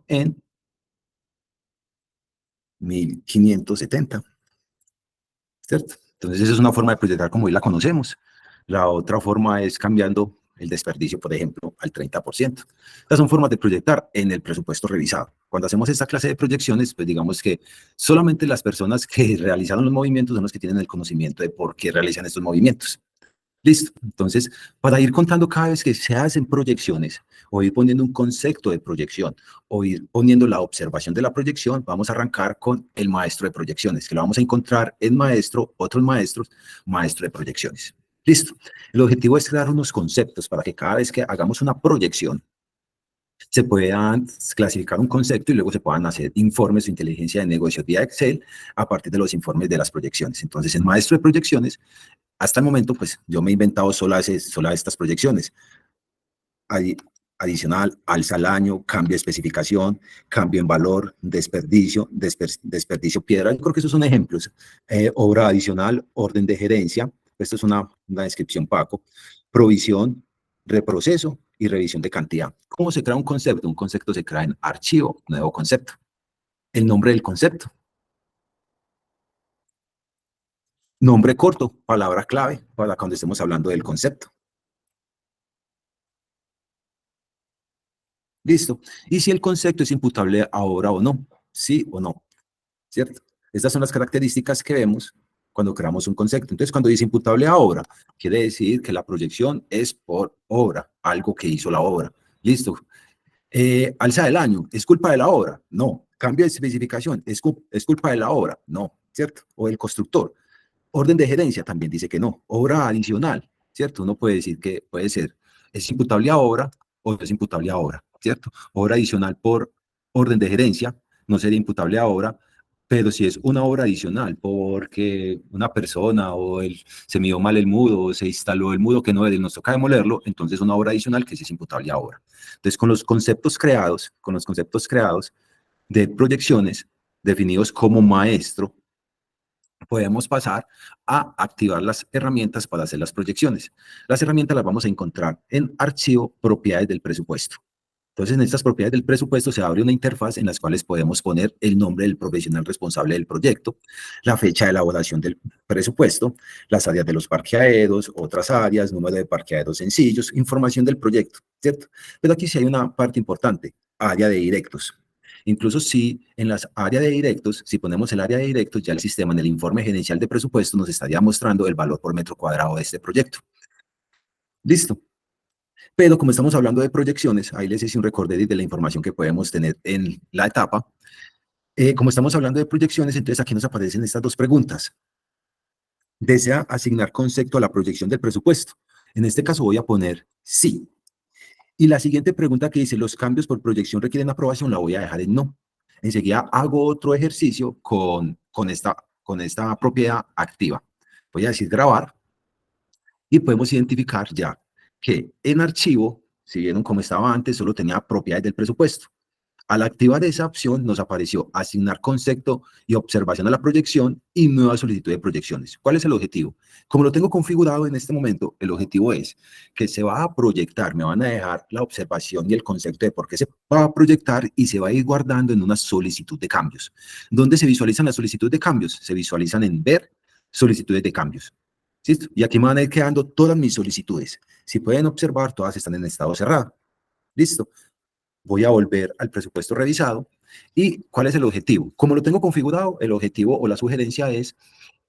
en 1570, ¿cierto? Entonces, esa es una forma de proyectar como hoy la conocemos. La otra forma es cambiando el desperdicio, por ejemplo, al 30%. Estas son formas de proyectar en el presupuesto revisado. Cuando hacemos esta clase de proyecciones, pues digamos que solamente las personas que realizaron los movimientos son los que tienen el conocimiento de por qué realizan estos movimientos. Listo. Entonces, para ir contando cada vez que se hacen proyecciones, o ir poniendo un concepto de proyección, o ir poniendo la observación de la proyección, vamos a arrancar con el maestro de proyecciones, que lo vamos a encontrar en maestro, otros maestros, maestro de proyecciones. Listo. El objetivo es crear unos conceptos para que cada vez que hagamos una proyección, se puedan clasificar un concepto y luego se puedan hacer informes de inteligencia de negocios vía Excel a partir de los informes de las proyecciones. Entonces, el maestro de proyecciones, hasta el momento, pues yo me he inventado sola estas proyecciones. Adicional, alza al año, cambio de especificación, cambio en valor, desperdicio piedra. Yo creo que esos son ejemplos. Obra adicional, orden de gerencia. Esto es una descripción, Paco. Provisión, reproceso y revisión de cantidad. ¿Cómo se crea un concepto? Un concepto se crea en archivo, nuevo concepto. El nombre del concepto. Nombre corto, palabra clave para cuando estemos hablando del concepto. Listo. Y si el concepto es imputable ahora o no, sí o no, ¿cierto? Estas son las características que vemos cuando creamos un concepto. Entonces, cuando dice imputable a obra, quiere decir que la proyección es por obra, algo que hizo la obra. Listo. Alza del año, ¿es culpa de la obra? No. Cambio de especificación, ¿es culpa de la obra? No, ¿cierto? O del constructor. Orden de gerencia también dice que no. Obra adicional, ¿cierto? Uno puede decir que puede ser, es imputable a obra o es imputable a obra, ¿cierto? Obra adicional por orden de gerencia no sería imputable a obra, pero si es una obra adicional porque una persona se midió mal el mudo o se instaló el mudo que no es, nos toca demolerlo, entonces una obra adicional que sí es imputable a obra. Entonces, con los conceptos creados de proyecciones definidos como maestro, podemos pasar a activar las herramientas para hacer las proyecciones. Las herramientas las vamos a encontrar en archivo propiedades del presupuesto. Entonces, en estas propiedades del presupuesto se abre una interfaz en las cuales podemos poner el nombre del profesional responsable del proyecto, la fecha de elaboración del presupuesto, las áreas de los parqueaderos, otras áreas, número de parqueaderos sencillos, información del proyecto, ¿cierto? Pero aquí sí hay una parte importante, área de directos. Incluso si en las áreas de directos, si ponemos el área de directos, ya el sistema en el informe gerencial de presupuesto nos estaría mostrando el valor por metro cuadrado de este proyecto. Listo. Pero como estamos hablando de proyecciones, ahí les hice un recorderis de la información que podemos tener en la etapa. Como estamos hablando de proyecciones, entonces aquí nos aparecen estas dos preguntas. ¿Desea asignar concepto a la proyección del presupuesto? En este caso voy a poner sí. Y la siguiente pregunta que dice, ¿los cambios por proyección requieren aprobación? La voy a dejar en no. Enseguida hago otro ejercicio con esta propiedad activa. Voy a decir grabar y podemos identificar ya que en archivo, si vieron como estaba antes, solo tenía propiedades del presupuesto. Al activar esa opción nos apareció asignar concepto y observación a la proyección y nueva solicitud de proyecciones. ¿Cuál es el objetivo? Como lo tengo configurado en este momento, el objetivo es que se va a proyectar, me van a dejar la observación y el concepto de por qué se va a proyectar y se va a ir guardando en una solicitud de cambios. ¿Dónde se visualizan las solicitudes de cambios? Se visualizan en ver solicitudes de cambios. ¿Listo? Y aquí me van a ir quedando todas mis solicitudes. Si pueden observar, todas están en estado cerrado. ¿Listo? Voy a volver al presupuesto revisado. ¿Y cuál es el objetivo? Como lo tengo configurado, el objetivo o la sugerencia es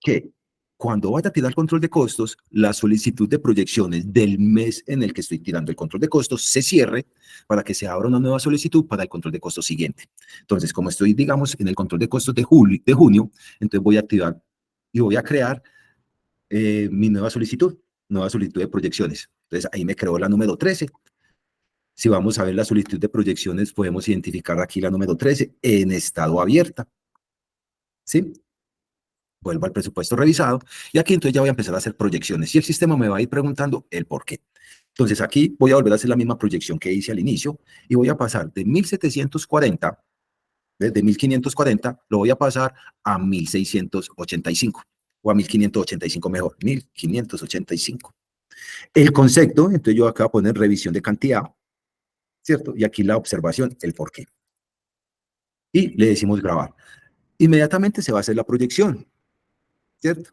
que cuando vaya a tirar control de costos, la solicitud de proyecciones del mes en el que estoy tirando el control de costos se cierre para que se abra una nueva solicitud para el control de costos siguiente. Entonces, como estoy, digamos, en el control de costos de junio, entonces voy a activar y voy a crear mi nueva solicitud de proyecciones. Entonces, ahí me creó la número 13. Si vamos a ver la solicitud de proyecciones, podemos identificar aquí la número 13 en estado abierta. ¿Sí? Vuelvo al presupuesto revisado y aquí entonces ya voy a empezar a hacer proyecciones y el sistema me va a ir preguntando el por qué. Entonces aquí voy a volver a hacer la misma proyección que hice al inicio y voy a pasar de 1740, desde 1540, lo voy a pasar a 1685 o a 1585 mejor, 1585. El concepto, entonces yo acá voy a poner revisión de cantidad, ¿cierto? Y aquí la observación, el por qué. y le decimos grabar. Inmediatamente se va a hacer la proyección, ¿cierto?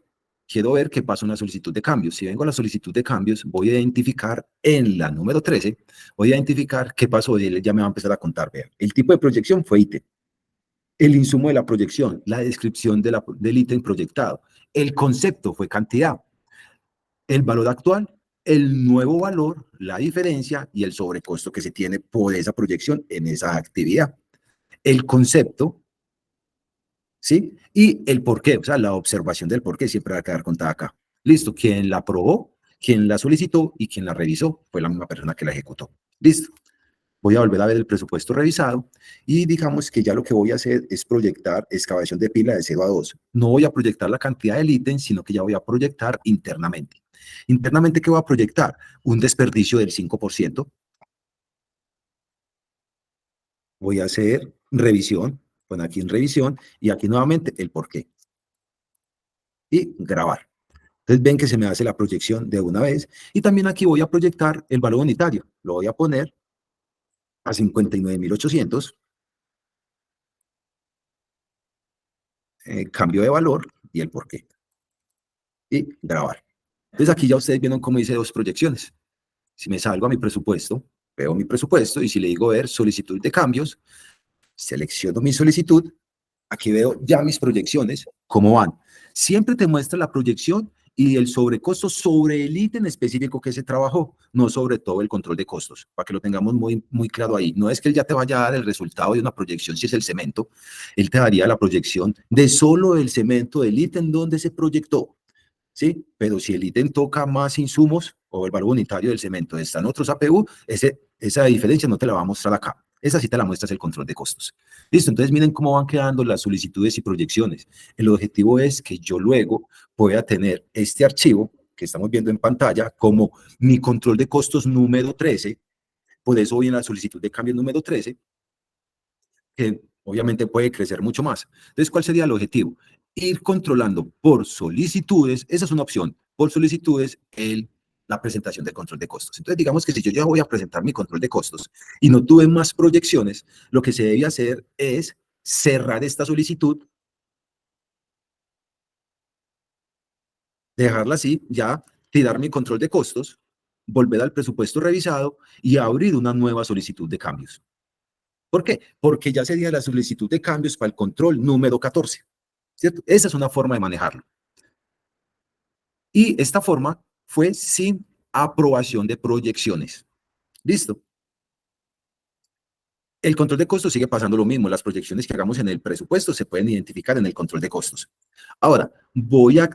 Quiero ver qué pasa una solicitud de cambios. Si vengo a la solicitud de cambios, voy a identificar en la número 13, voy a identificar qué pasó y él ya me va a empezar a contar. Vean, el tipo de proyección fue ítem, el insumo de la proyección, la descripción del ítem proyectado, el concepto fue cantidad, el valor actual, el nuevo valor, la diferencia y el sobrecosto que se tiene por esa proyección en esa actividad. El concepto, ¿sí? Y el por qué, o sea, la observación del por qué siempre va a quedar contada acá. Listo, quien la aprobó, quien la solicitó y quien la revisó fue la misma persona que la ejecutó. Listo. Voy a volver a ver el presupuesto revisado y digamos que ya lo que voy a hacer es proyectar excavación de pila de 0 a 2. No voy a proyectar la cantidad del ítem, sino que ya voy a proyectar internamente. Internamente, ¿qué voy a proyectar? Un desperdicio del 5%. Voy a hacer revisión, pon aquí en revisión y aquí nuevamente el por qué. Y grabar. Entonces ven que se me hace la proyección de una vez y también aquí voy a proyectar el valor unitario. Lo voy a poner a 59.800, cambio de valor y el por qué. Y grabar. Entonces aquí ya ustedes vieron cómo hice dos proyecciones. Si me salgo a mi presupuesto, veo mi presupuesto y si le digo ver solicitud de cambios, selecciono mi solicitud, aquí veo ya mis proyecciones, cómo van. Siempre te muestra la proyección y el sobrecosto sobre el ítem específico que se trabajó, no sobre todo el control de costos, para que lo tengamos muy, muy claro ahí. No es que él ya te vaya a dar el resultado de una proyección si es el cemento, él te daría la proyección de solo el cemento del ítem donde se proyectó. ¿Sí? Pero si el ítem toca más insumos o el valor unitario del cemento está en otros APU, esa diferencia no te la va a mostrar acá. Esa sí te la muestras el control de costos. Listo, entonces miren cómo van quedando las solicitudes y proyecciones. El objetivo es que yo luego pueda tener este archivo que estamos viendo en pantalla como mi control de costos número 13. Por eso voy en la solicitud de cambio número 13, que obviamente puede crecer mucho más. Entonces, ¿cuál sería el objetivo? Ir controlando por solicitudes, esa es una opción, por solicitudes la presentación del control de costos. Entonces, digamos que si yo ya voy a presentar mi control de costos y no tuve más proyecciones, lo que se debe hacer es cerrar esta solicitud, dejarla así, ya tirar mi control de costos, volver al presupuesto revisado y abrir una nueva solicitud de cambios. ¿Por qué? Porque ya sería la solicitud de cambios para el control número 14. ¿Cierto? Esa es una forma de manejarlo. Y esta forma fue sin aprobación de proyecciones. Listo. El control de costos sigue pasando lo mismo. Las proyecciones que hagamos en el presupuesto se pueden identificar en el control de costos. Ahora, voy a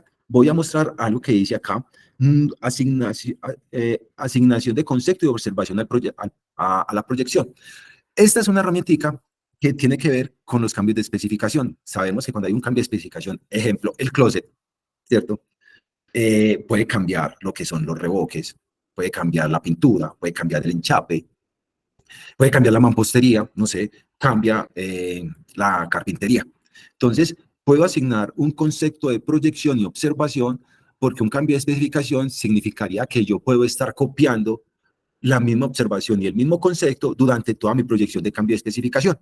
mostrar algo que dice acá, asignación de concepto y observación a la proyección. Esta es una herramientica que tiene que ver con los cambios de especificación. Sabemos que cuando hay un cambio de especificación, ejemplo, el closet, ¿cierto? Puede cambiar lo que son los revoques, puede cambiar la pintura, puede cambiar el enchape, puede cambiar la mampostería, no sé, cambia la carpintería. Entonces, puedo asignar un concepto de proyección y observación porque un cambio de especificación significaría que yo puedo estar copiando la misma observación y el mismo concepto durante toda mi proyección de cambio de especificación.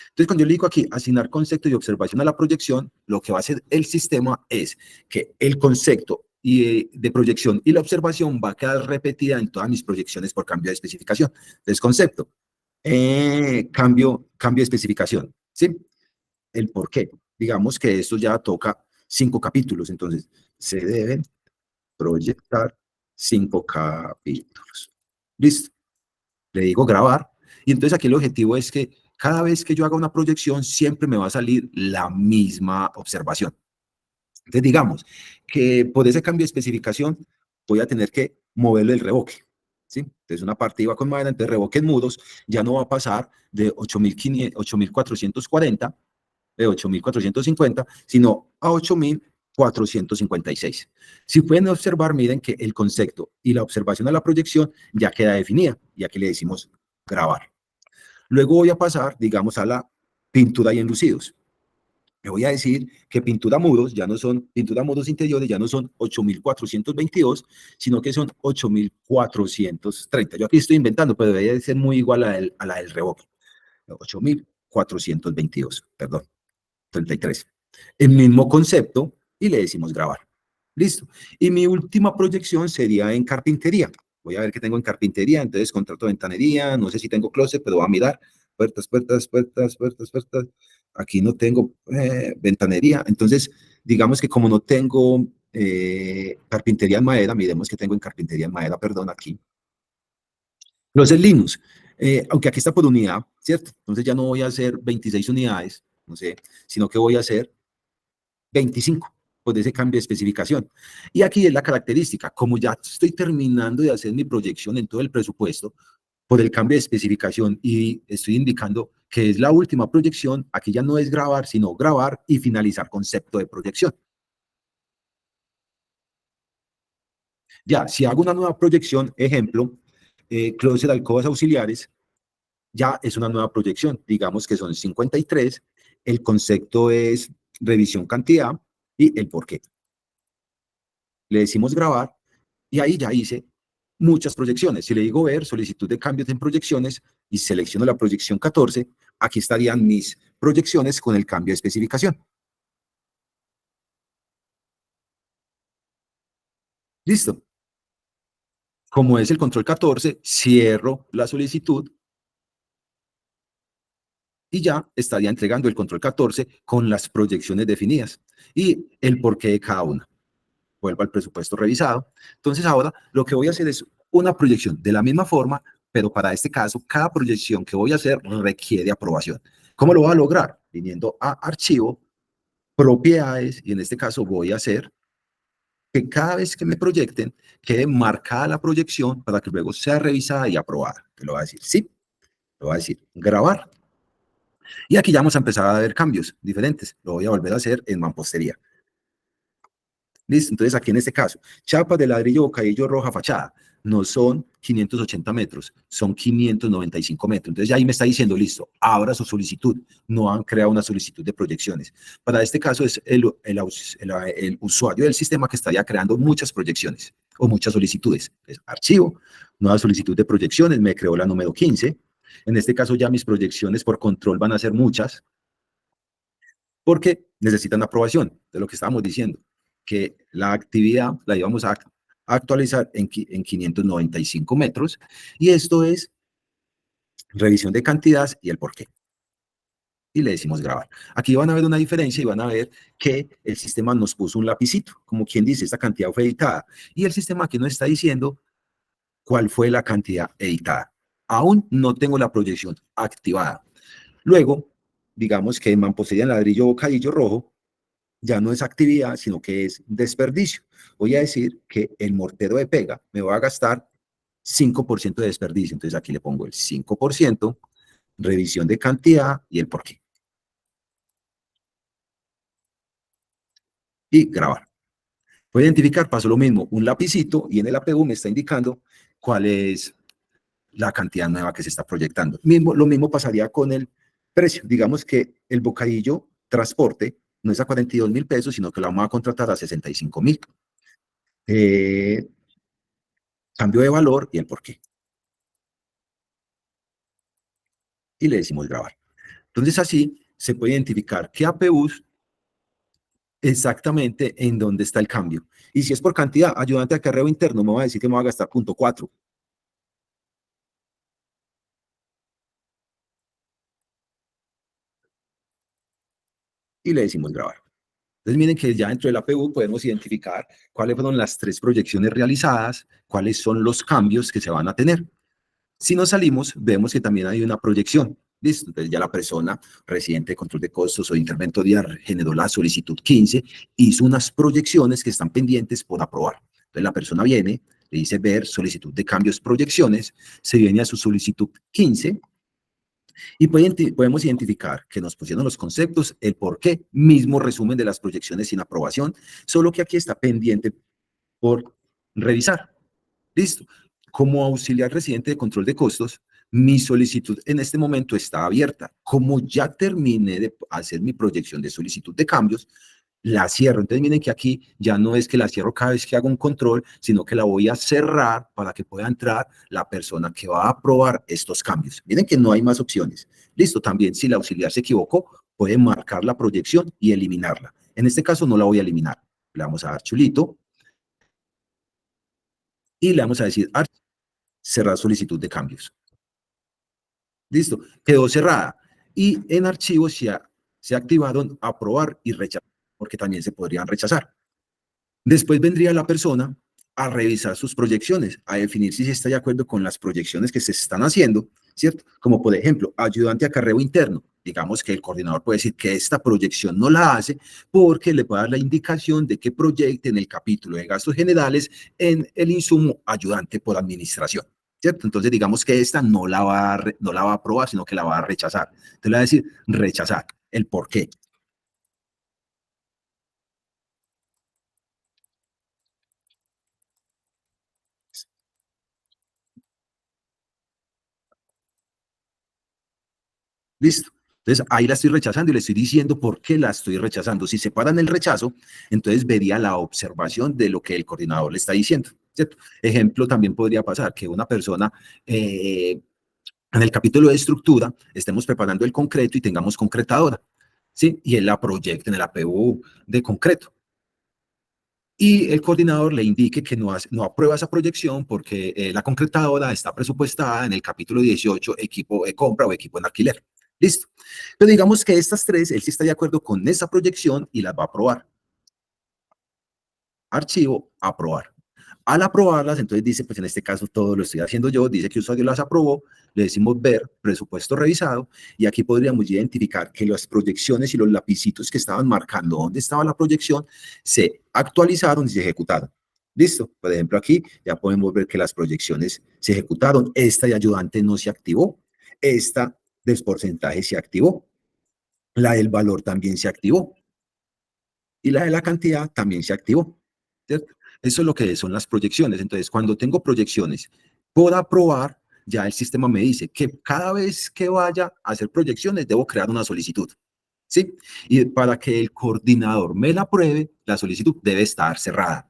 Entonces, cuando yo le digo aquí asignar concepto y observación a la proyección, lo que va a hacer el sistema es que el concepto de proyección y la observación va a quedar repetida en todas mis proyecciones por cambio de especificación. Entonces, concepto, cambio de especificación, ¿sí? El por qué. Digamos que esto ya toca 5 capítulos, entonces se deben proyectar 5 capítulos. Listo. Le digo grabar. Y entonces aquí el objetivo es que cada vez que yo haga una proyección, siempre me va a salir la misma observación. Entonces digamos que por ese cambio de especificación voy a tener que moverle el revoque. ¿Sí? Entonces una parte iba con madera, entonces revoques mudos ya no va a pasar de 8.440, de 8.450, sino a 8.456. Si pueden observar, miren que el concepto y la observación a la proyección ya queda definida y aquí le decimos grabar. Luego voy a pasar, digamos, a la pintura y enlucidos. Le voy a decir que pintura muros ya no son, pintura muros interiores ya no son 8.422, sino que son 8.430. Yo aquí estoy inventando, pero debería ser muy igual a la del revoque. 8.000 422, perdón, 33. El mismo concepto y le decimos grabar. Listo. Y mi última proyección sería en carpintería. Voy a ver qué tengo en carpintería. Entonces, contrato de ventanería. No sé si tengo closet, pero voy a mirar. Puertas, puertas, puertas, puertas, puertas. Aquí no tengo ventanería. Entonces, digamos que como no tengo carpintería en madera, miremos que tengo en carpintería en madera, perdón, aquí. Closet Linux. Aunque aquí está por unidad, ¿cierto? Entonces ya no voy a hacer 26 unidades, no sé, sino que voy a hacer 25 por ese cambio de especificación. Y aquí es la característica, como ya estoy terminando de hacer mi proyección en todo el presupuesto, por el cambio de especificación y estoy indicando que es la última proyección, aquí ya no es grabar, sino grabar y finalizar concepto de proyección. Ya, si hago una nueva proyección, ejemplo, closet alcobas auxiliares, ya es una nueva proyección, digamos que son 53, el concepto es revisión cantidad y el por qué. Le decimos grabar y ahí ya hice muchas proyecciones. Si le digo ver, solicitud de cambios en proyecciones y selecciono la proyección 14, aquí estarían mis proyecciones con el cambio de especificación. Listo. Como es el control 14, cierro la solicitud y ya estaría entregando el control 14 con las proyecciones definidas y el porqué de cada una. Vuelvo al presupuesto revisado. Entonces ahora lo que voy a hacer es una proyección de la misma forma, pero para este caso, cada proyección que voy a hacer requiere aprobación. ¿Cómo lo voy a lograr? Viniendo a archivo, propiedades, y en este caso voy a hacer que cada vez que me proyecten, quede marcada la proyección para que luego sea revisada y aprobada. Te lo voy a decir, sí, lo voy a decir, grabar. Y aquí ya vamos a empezar a ver cambios diferentes. Lo voy a volver a hacer en mampostería. Listo, entonces aquí en este caso, chapa de ladrillo bocadillo roja fachada, no son 580 metros, son 595 metros. Entonces ya ahí me está diciendo, listo, abra su solicitud, no han creado una solicitud de proyecciones. Para este caso es el usuario del sistema que estaría creando muchas proyecciones o muchas solicitudes. Entonces, archivo, nueva solicitud de proyecciones, me creó la número 15. En este caso ya mis proyecciones por control van a ser muchas, porque necesitan aprobación de lo que estábamos diciendo, que la actividad la íbamos a actualizar en 595 metros, y esto es revisión de cantidad y el porqué. Y le decimos grabar. Aquí van a ver una diferencia y van a ver que el sistema nos puso un lapicito, como quien dice, esta cantidad fue editada, y el sistema aquí nos está diciendo cuál fue la cantidad editada. Aún no tengo la proyección activada. Luego, digamos que en mampostería en ladrillo bocadillo rojo, ya no es actividad, sino que es desperdicio. Voy a decir que el mortero de pega me va a gastar 5% de desperdicio. Entonces aquí le pongo el 5%, revisión de cantidad y el porqué. Y grabar. Voy a identificar, paso lo mismo, un lapicito y en el APU me está indicando cuál es la cantidad nueva que se está proyectando. Lo mismo pasaría con el precio. Digamos que el bocadillo transporte no es a 42.000 pesos, sino que la vamos a contratar a 65.000. Cambio de valor y el porqué. Y le decimos grabar. Entonces así se puede identificar qué APUs exactamente en dónde está el cambio. Y si es por cantidad, ayudante de acarreo interno, me va a decir que me va a gastar 0.4. Y le decimos grabar. Entonces miren que ya dentro del APU podemos identificar cuáles fueron las 3 proyecciones realizadas, cuáles son los cambios que se van a tener. Si nos salimos, vemos que también hay una proyección. Listo, entonces ya la persona residente de control de costos o interventorial generó la solicitud 15, hizo unas proyecciones que están pendientes por aprobar. Entonces la persona viene, le dice ver solicitud de cambios, proyecciones, se viene a su solicitud 15 y podemos identificar que nos pusieron los conceptos, el por qué, mismo resumen de las proyecciones sin aprobación, solo que aquí está pendiente por revisar. Listo. Como auxiliar residente de control de costos, mi solicitud en este momento está abierta. Como ya terminé de hacer mi proyección de solicitud de cambios, la cierro. Entonces miren que aquí ya no es que la cierro cada vez que hago un control, sino que la voy a cerrar para que pueda entrar la persona que va a aprobar estos cambios. Miren que no hay más opciones. Listo, también si la auxiliar se equivocó, puede marcar la proyección y eliminarla. En este caso no la voy a eliminar. Le vamos a dar chulito y le vamos a decir cerrar solicitud de cambios. Listo, quedó cerrada. Y en archivos se activaron aprobar y rechazar, porque también se podrían rechazar. Después vendría la persona a revisar sus proyecciones, a definir si se está de acuerdo con las proyecciones que se están haciendo, ¿cierto? Como por ejemplo, ayudante a acarreo interno. Digamos que el coordinador puede decir que esta proyección no la hace porque le puede dar la indicación de que proyecte en el capítulo de gastos generales en el insumo ayudante por administración, ¿cierto? Entonces digamos que esta no la va a aprobar, sino que la va a rechazar. Entonces le va a decir rechazar. ¿El por qué? Listo. Entonces ahí la estoy rechazando y le estoy diciendo por qué la estoy rechazando. Si separan el rechazo, entonces vería la observación de lo que el coordinador le está diciendo, ¿cierto? Ejemplo, también podría pasar que una persona en el capítulo de estructura estemos preparando el concreto y tengamos concretadora, ¿sí? Y él la proyecta en el APU de concreto. Y el coordinador le indique que no aprueba esa proyección porque la concretadora está presupuestada en el capítulo 18, equipo de compra o equipo en alquiler. Listo. Pero digamos que estas tres, él sí está de acuerdo con esa proyección y las va a aprobar. Archivo, aprobar. Al aprobarlas, entonces dice, pues en este caso todo lo estoy haciendo yo, dice que usuario las aprobó, le decimos ver, presupuesto revisado, y aquí podríamos identificar que las proyecciones y los lapicitos que estaban marcando dónde estaba la proyección se actualizaron y se ejecutaron. Listo, por ejemplo aquí ya podemos ver que las proyecciones se ejecutaron, esta de ayudante no se activó, esta del porcentaje se activó, la del valor también se activó, y la de la cantidad también se activó, ¿cierto? Eso es lo que son las proyecciones. Entonces, cuando tengo proyecciones por aprobar, ya el sistema me dice que cada vez que vaya a hacer proyecciones, debo crear una solicitud, ¿sí? Y para que el coordinador me la apruebe, la solicitud debe estar cerrada,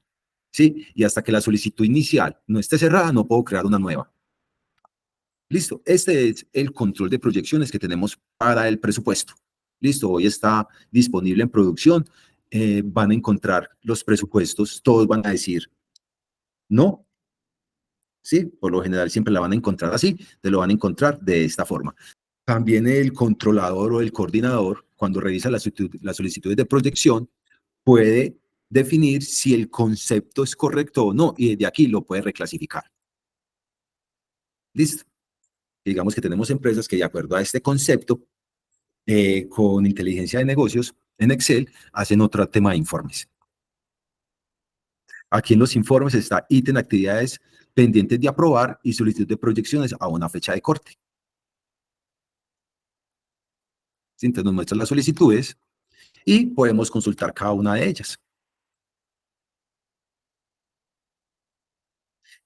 ¿sí? Y hasta que la solicitud inicial no esté cerrada, no puedo crear una nueva. Listo, este es el control de proyecciones que tenemos para el presupuesto. Listo, hoy está disponible en producción. Van a encontrar los presupuestos, todos van a decir no, sí, por lo general siempre la van a encontrar así, te lo van a encontrar de esta forma. También el controlador o el coordinador, cuando revisa las solicitudes de proyección, puede definir si el concepto es correcto o no, y desde aquí lo puede reclasificar. Listo. Digamos que tenemos empresas que de acuerdo a este concepto con inteligencia de negocios en Excel, hacen otro tema de informes. Aquí en los informes está ítem actividades pendientes de aprobar y solicitud de proyecciones a una fecha de corte. ¿Sí? Entonces nos muestran las solicitudes y podemos consultar cada una de ellas.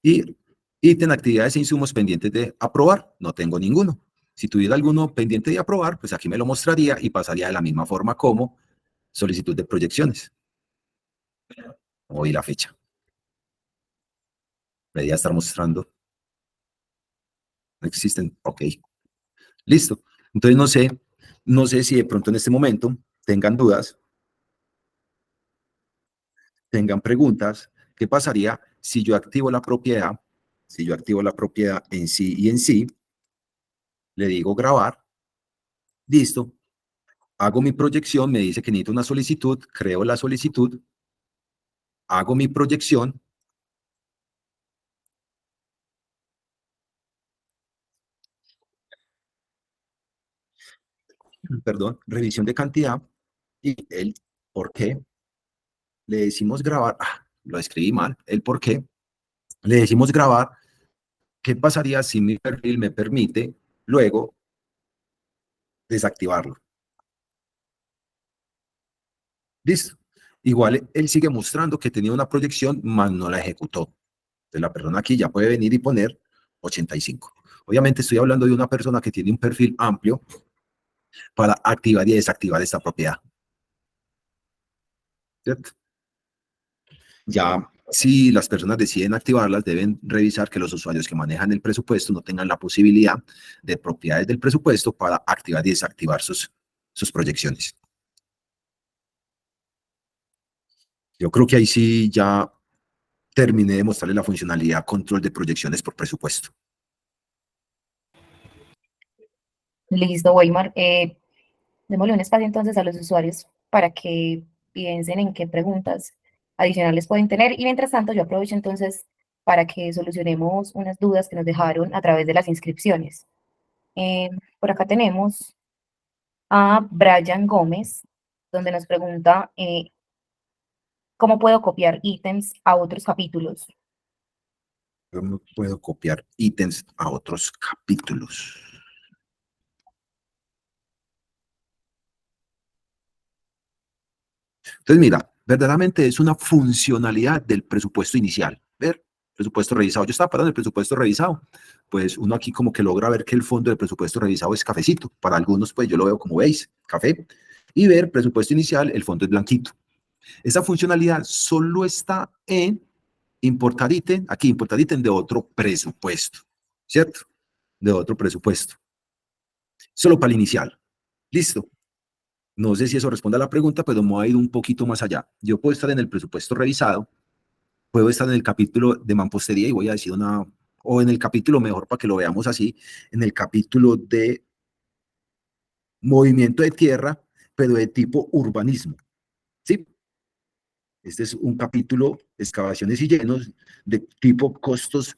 Y ítem actividades e insumos pendientes de aprobar, no tengo ninguno. Si tuviera alguno pendiente de aprobar, pues aquí me lo mostraría y pasaría de la misma forma como solicitud de proyecciones. Hoy la fecha. Debería estar mostrando. No existen. Ok. Listo. Entonces no sé si de pronto en este momento tengan dudas, tengan preguntas. ¿Qué pasaría si yo activo la propiedad? Si yo activo la propiedad en sí y en sí, le digo grabar, listo. Hago mi proyección, me dice que necesito una solicitud, creo la solicitud, hago mi proyección, perdón, revisión de cantidad y el por qué. Le decimos grabar, lo escribí mal, el por qué. Le decimos grabar. ¿Qué pasaría si mi perfil me permite luego desactivarlo? Listo. Igual él sigue mostrando que tenía una proyección, mas no la ejecutó. Entonces la persona aquí ya puede venir y poner 85. Obviamente estoy hablando de una persona que tiene un perfil amplio para activar y desactivar esta propiedad. ¿cierto? Ya, si las personas deciden activarlas, deben revisar que los usuarios que manejan el presupuesto no tengan la posibilidad de propiedades del presupuesto para activar y desactivar sus proyecciones. Yo creo que ahí sí ya terminé de mostrarle la funcionalidad control de proyecciones por presupuesto. Listo, Weimar. Démosle un espacio entonces a los usuarios para que piensen en qué preguntas adicionales pueden tener. Y mientras tanto, yo aprovecho entonces para que solucionemos unas dudas que nos dejaron a través de las inscripciones. Por acá tenemos a Brian Gómez, donde nos pregunta cómo puedo copiar ítems a otros capítulos. Yo no puedo copiar ítems a otros capítulos. Entonces, mira, verdaderamente es una funcionalidad del presupuesto inicial. Ver, presupuesto revisado. Yo estaba parando el presupuesto revisado. Pues uno aquí como que logra ver que el fondo del presupuesto revisado es cafecito. Para algunos, pues yo lo veo como veis, café. Y ver presupuesto inicial, el fondo es blanquito. Esa funcionalidad solo está en importar ítem, aquí importar ítem de otro presupuesto, ¿cierto? De otro presupuesto. Solo para el inicial. Listo. No sé si eso responde a la pregunta, pero me voy a ir un poquito más allá. Yo puedo estar en el presupuesto revisado, puedo estar en el capítulo de mampostería y voy a decir una, o en el capítulo mejor para que lo veamos así, en el capítulo de movimiento de tierra, pero de tipo urbanismo. ¿Sí? Este es un capítulo, excavaciones y llenos, de tipo costos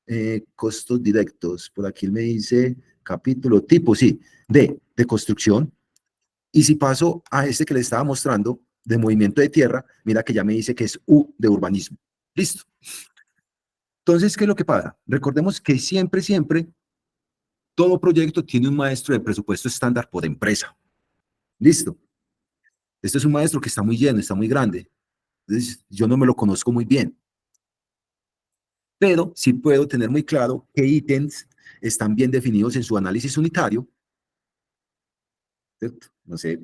directos. Por aquí me dice capítulo tipo, sí, de construcción. Y si paso a este que le estaba mostrando, de movimiento de tierra, mira que ya me dice que es U de urbanismo. Listo. Entonces, ¿qué es lo que pasa? Recordemos que siempre, siempre, todo proyecto tiene un maestro de presupuesto estándar por empresa. Listo. Este es un maestro que está muy lleno, está muy grande. Entonces, yo no me lo conozco muy bien, pero sí puedo tener muy claro qué ítems están bien definidos en su análisis unitario, ¿cierto? No sé,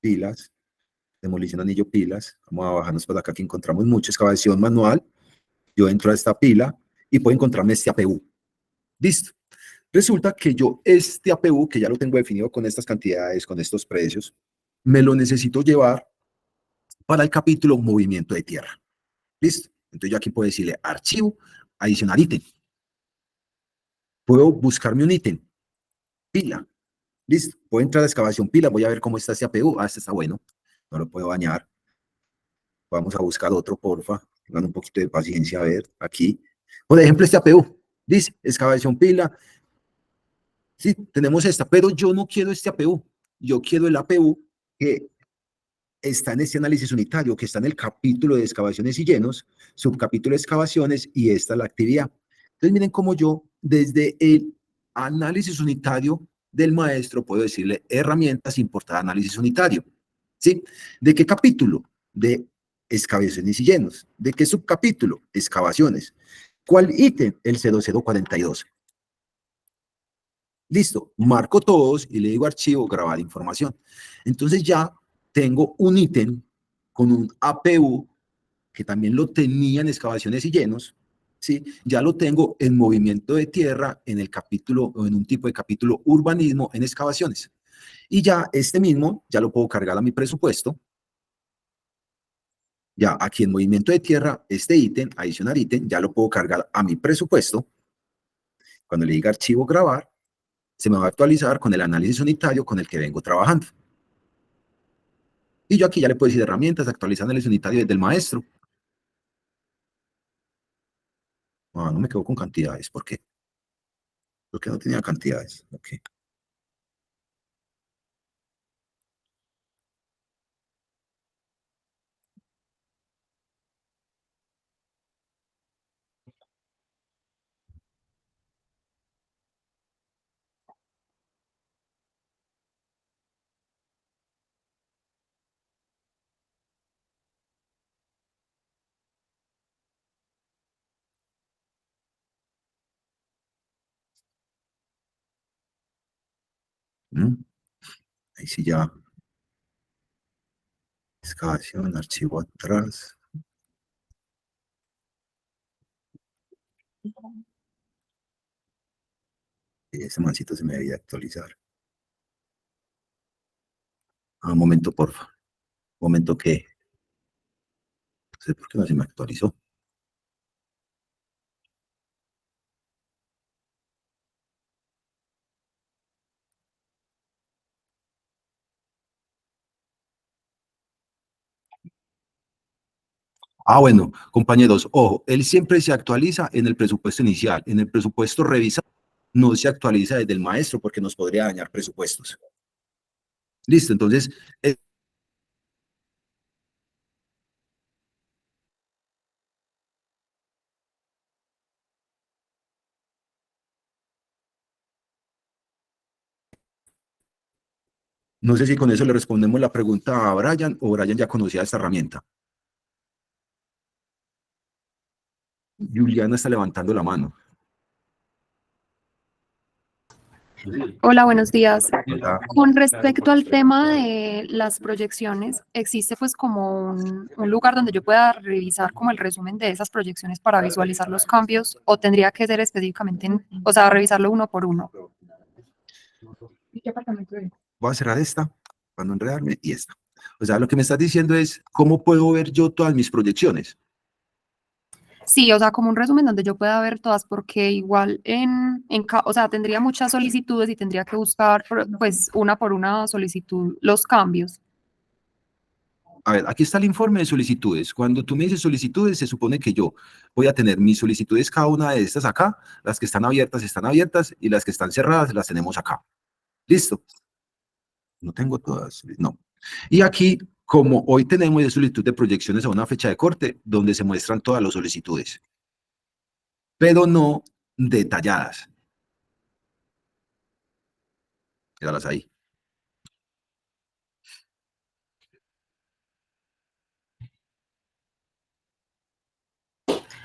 pilas, demolición anillo pilas. Vamos a bajarnos para acá que encontramos mucha excavación manual. Yo entro a esta pila y puedo encontrarme este APU. Listo. Resulta que yo este APU, que ya lo tengo definido con estas cantidades, con estos precios, me lo necesito llevar para el capítulo movimiento de tierra. Listo. Entonces yo aquí puedo decirle archivo, adicionar ítem. Puedo buscarme un ítem, pila. Listo. Puedo entrar a excavación pila, voy a ver cómo está este APU. Ah, este está bueno. No lo puedo bañar. Vamos a buscar otro, porfa. Tengan un poquito de paciencia a ver aquí. Por ejemplo, este APU. Dice excavación pila. Sí, tenemos esta, pero yo no quiero este APU. Yo quiero el APU que está en este análisis unitario, que está en el capítulo de excavaciones y llenos, subcapítulo de excavaciones, y esta es la actividad. Entonces, miren cómo yo, desde el análisis unitario del maestro, puedo decirle herramientas, importar análisis unitario. ¿Sí? ¿De qué capítulo? De excavaciones y llenos. ¿De qué subcapítulo? Excavaciones. ¿Cuál ítem? El 0042. Listo, marco todos y le digo archivo, grabar información. Entonces ya tengo un ítem con un APU que también lo tenía en excavaciones y llenos, ¿sí? Ya lo tengo en movimiento de tierra en el capítulo o en un tipo de capítulo urbanismo en excavaciones. Y ya este mismo, ya lo puedo cargar a mi presupuesto. Ya aquí en movimiento de tierra, este ítem, adicionar ítem, ya lo puedo cargar a mi presupuesto. Cuando le diga archivo, grabar, se me va a actualizar con el análisis unitario con el que vengo trabajando. Y yo aquí ya le puedo decir herramientas, actualizar análisis unitario desde el maestro. Ah, no me quedo con cantidades. ¿Por qué? Porque no tenía cantidades. Ok. ¿Mm? Ahí sí ya excavación, archivo atrás. Ese mancito se me debía actualizar. Un momento, porfa. Un momento que... No sé por qué no se me actualizó. Bueno, compañeros, ojo, él siempre se actualiza en el presupuesto inicial. En el presupuesto revisado no se actualiza desde el maestro porque nos podría dañar presupuestos. Listo, entonces, no sé si con eso le respondemos la pregunta a Brian o Brian ya conocía esta herramienta. Juliana está levantando la mano. Hola, buenos días. Hola. Con respecto al tema de las proyecciones, ¿existe pues como un lugar donde yo pueda revisar como el resumen de esas proyecciones para visualizar los cambios o tendría que ser específicamente, o sea, revisarlo uno por uno? Voy a cerrar esta para no enredarme y esta. O sea, lo que me estás diciendo es, ¿cómo puedo ver yo todas mis proyecciones? Sí, o sea, como un resumen donde yo pueda ver todas, porque igual o sea, tendría muchas solicitudes y tendría que buscar pues una por una solicitud los cambios. A ver, aquí está el informe de solicitudes. Cuando tú me dices solicitudes, se supone que yo voy a tener mis solicitudes, cada una de estas acá. Las que están abiertas, y las que están cerradas las tenemos acá. ¿Listo? No tengo todas, no. Y aquí, como hoy tenemos de solicitud de proyecciones a una fecha de corte, donde se muestran todas las solicitudes, pero no detalladas. Míralas ahí.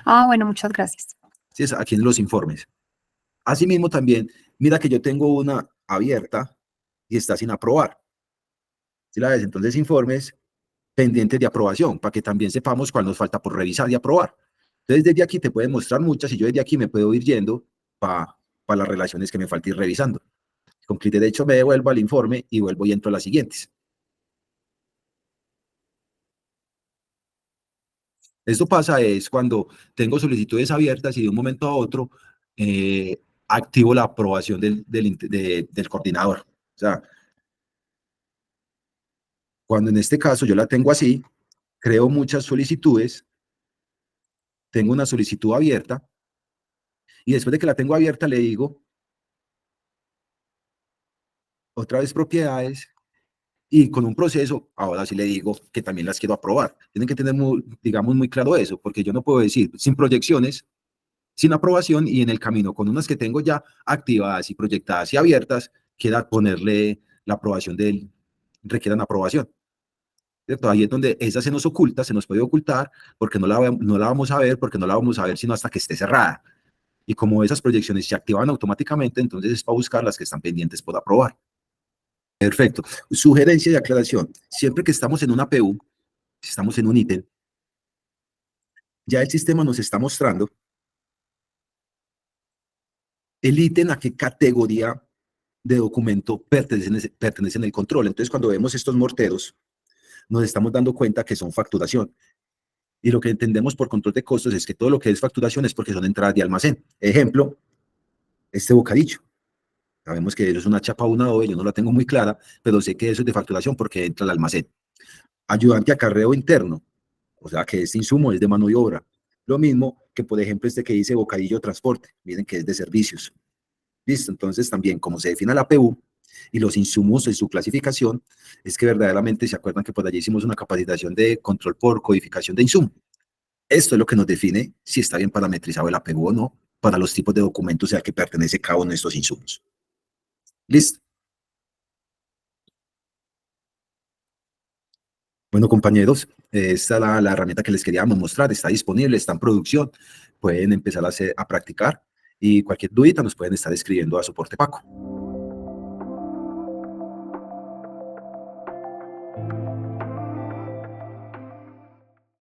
Ah, bueno, muchas gracias. Sí, es aquí en los informes. Asimismo también, mira que yo tengo una abierta y está sin aprobar. ¿Sí la ves? Entonces, informes pendientes de aprobación, para que también sepamos cuál nos falta por revisar y aprobar. Entonces, desde aquí te pueden mostrar muchas y yo desde aquí me puedo ir yendo para las relaciones que me falta ir revisando. Con clic derecho me devuelvo al informe y vuelvo y entro a las siguientes. Esto pasa es cuando tengo solicitudes abiertas y de un momento a otro activo la aprobación del coordinador. O sea, cuando en este caso yo la tengo así, creo muchas solicitudes, tengo una solicitud abierta y después de que la tengo abierta le digo otra vez propiedades y con un proceso, ahora sí le digo que también las quiero aprobar. Tienen que tener, digamos, muy claro eso, porque yo no puedo decir sin proyecciones, sin aprobación y en el camino con unas que tengo ya activadas y proyectadas y abiertas, queda ponerle la aprobación requieran aprobación. ¿Cierto? Ahí es donde esa se nos oculta, se nos puede ocultar, porque no la vamos a ver, porque no la vamos a ver sino hasta que esté cerrada. Y como esas proyecciones se activan automáticamente, entonces es para buscar las que están pendientes por aprobar. Perfecto. Sugerencia y aclaración. Siempre que estamos en una PU, si estamos en un ítem, ya el sistema nos está mostrando el ítem a qué categoría de documento pertenece en el control. Entonces, cuando vemos estos morteros, nos estamos dando cuenta que son facturación. Y lo que entendemos por control de costos es que todo lo que es facturación es porque son entradas de almacén. Ejemplo, este bocadillo. Sabemos que eso es una chapa 1 yo no la tengo muy clara, pero sé que eso es de facturación porque entra al almacén. Ayudante a acarreo interno, o sea que este insumo es de mano y obra. Lo mismo que, por ejemplo, este que dice bocadillo transporte, miren que es de servicios. Listo, entonces también como se define la PU y los insumos en su clasificación, es que verdaderamente se acuerdan que por allí hicimos una capacitación de control por codificación de insumo. Esto es lo que nos define si está bien parametrizado el APU o no para los tipos de documentos a que pertenece cada uno de estos insumos. Listo. Bueno, compañeros, esta es la herramienta que les queríamos mostrar. Está disponible, está en producción. Pueden empezar a practicar y cualquier dudita nos pueden estar escribiendo a Soporte Paco.